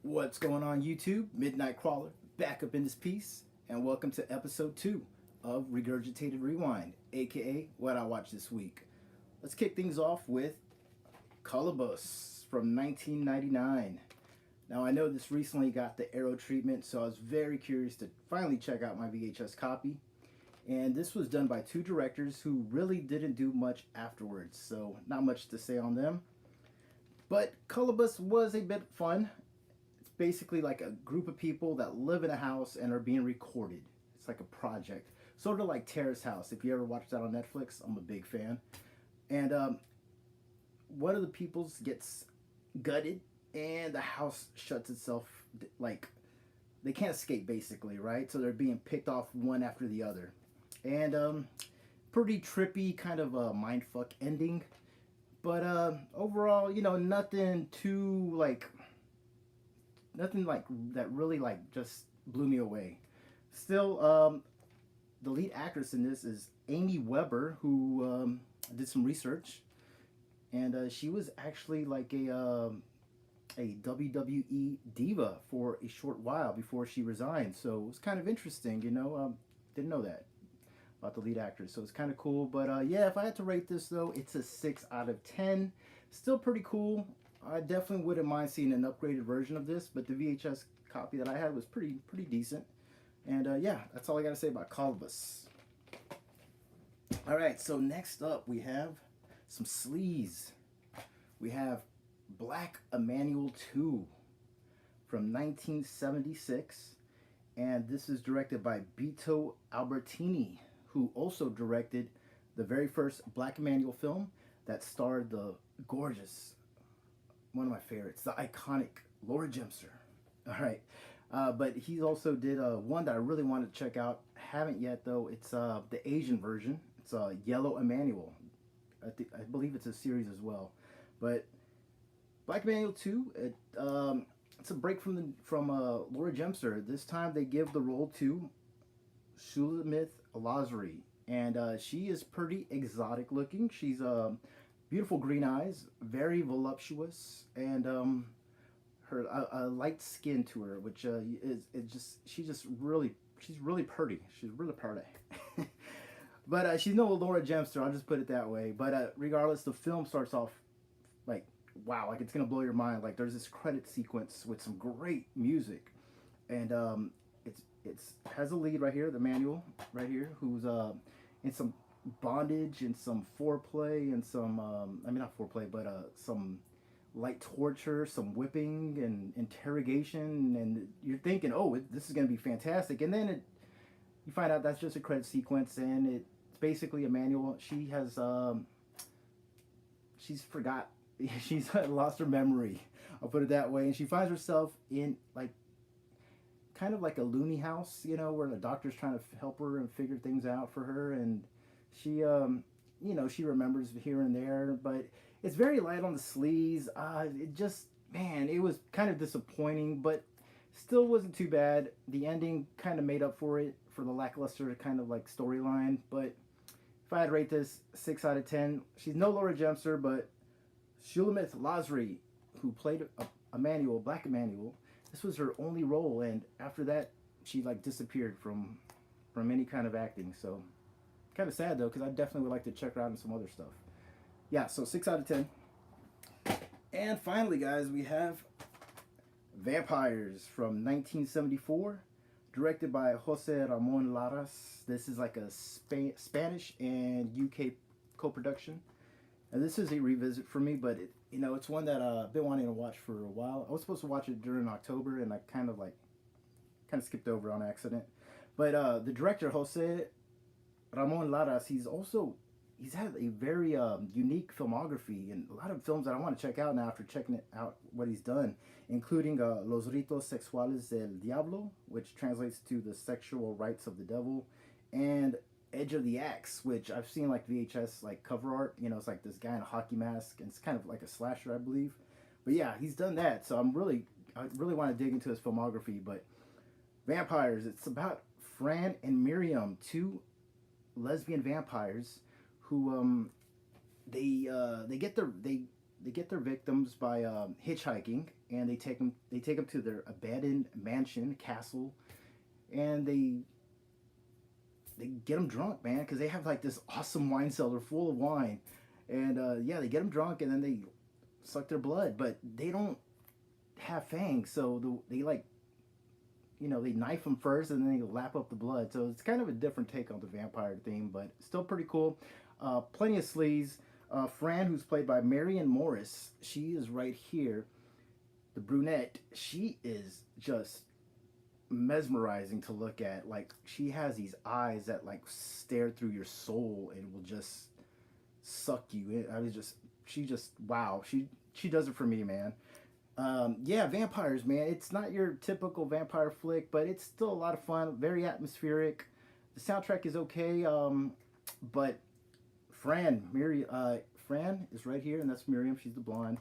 What's going on YouTube? Midnitekrawlr back up in this piece, and welcome to episode 2 of Regurgitated Rewind, aka What I Watched This Week. Let's kick things off with Kolobos from 1999. Now I know this recently got the Arrow treatment, so I was very curious to finally check out my VHS copy. And this was done by two directors who really didn't do much afterwards, so not much to say on them. But Kolobos was a bit fun. It's basically like a group of people that live in a house and are being recorded. It's like a project, sort of like Terrace House. If you ever watched that on Netflix, I'm a big fan. And one of the peoples gets gutted, and the house shuts itself. Like they can't escape, basically, right? So they're being picked off one after the other, and pretty trippy, kind of a mindfuck ending. But overall, nothing too nothing like that really just blew me away. Still, the lead actress in this is Amy Weber, who did some research, and she was actually like a WWE diva for a short while before she resigned. So it was kind of interesting, didn't know that about the lead actress. So it's kind of cool. But yeah, if I had to rate this though, it's a 6 out of 10. Still pretty cool. I definitely wouldn't mind seeing an upgraded version of this, but the VHS copy that I had was pretty decent. And yeah, that's all I got to say about Kolobos. All right, so next up we have some sleaze. We have Black Emanuelle 2 from 1976, and this is directed by Beto Albertini, who also directed the very first Black Emanuelle film that starred the gorgeous, one of my favorites, the iconic Laura Gemser. All right, but he also did one that I really wanted to check out. Haven't yet though. It's the Asian version. It's Yellow Emanuelle. I believe it's a series as well. But Black Emanuelle 2, it's a break from Laura Gemser. This time they give the role to Shulamith Alazri, and she is pretty exotic looking. She's beautiful green eyes, very voluptuous, and her a light skin to her, which she's really pretty. She's really pretty. But she's no Laura Gemser. I'll just put it that way. But regardless, the film starts off like wow, like it's gonna blow your mind. Like there's this credit sequence with some great music, and it's has a lead right here, the Emanuelle right here, who's in some bondage and some foreplay and some I mean not foreplay, but some light torture, some whipping and interrogation, and you're thinking, oh, this is gonna be fantastic, and then you find out that's just a credit sequence, and it's basically Emanuelle. She has she's forgot. She's lost her memory. I'll put it that way. And she finds herself in like kind of like a loony house, where the doctor's trying to help her and figure things out for her. And she, she remembers here and there, but it's very light on the sleaze. It just, man, it was kind of disappointing, but still wasn't too bad. The ending kind of made up for it, for the lackluster kind of like storyline. But if I had to rate this 6 out of 10, she's no Laura Gemser, but Shulamith Alazri, who played Emanuelle, Black Emanuelle, this was her only role, and after that, she like disappeared from any kind of acting. So, kind of sad though, because I definitely would like to check her out in some other stuff. Yeah, so 6 out of 10. And finally, guys, we have Vampyres from 1974, directed by Jose Ramon Laras. This is like a Spanish and UK co-production. And this is a revisit for me, but it's one that I've been wanting to watch for a while. I was supposed to watch it during October, and I kind of skipped over on accident. But the director, Jose Ramon Laras, he's had a very unique filmography and a lot of films that I want to check out now after checking out what he's done, including Los Ritos Sexuales del Diablo, which translates to the sexual rights of the devil, and Edge of the Axe, which I've seen like VHS like cover art. It's like this guy in a hockey mask, and it's kind of like a slasher, I believe. But yeah, he's done that, so I really want to dig into his filmography. But Vampyres, it's about Fran and Miriam, two lesbian vampires who they they get their victims by hitchhiking, and they take them to their abandoned mansion castle, and they get them drunk, man, because they have like this awesome wine cellar full of wine, and yeah, they get them drunk, and then they suck their blood, but they don't have fangs, so they like, they knife them first, and then they lap up the blood. So it's kind of a different take on the vampire theme, but still pretty cool. Plenty of sleaze. Fran, who's played by Marion Morris, she is right here. The brunette, she is just mesmerizing to look at. Like, she has these eyes that like stare through your soul and will just suck you in. She just, wow, she does it for me, man. Yeah, Vampyres, man. It's not your typical vampire flick, but it's still a lot of fun. Very atmospheric. The soundtrack is okay, but Fran is right here, and that's Miriam. She's the blonde.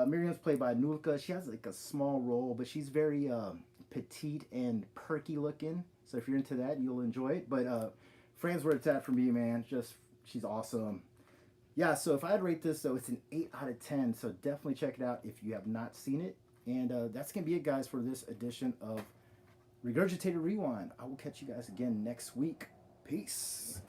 Miriam's played by Nulka. She has like a small role, but she's very petite and perky looking. So if you're into that, you'll enjoy it. But Fran's where it's at for me, man. She's awesome. Yeah, so if I'd rate this, though, it's an 8 out of 10. So definitely check it out if you have not seen it. And that's going to be it, guys, for this edition of Regurgitated Rewind. I will catch you guys again next week. Peace.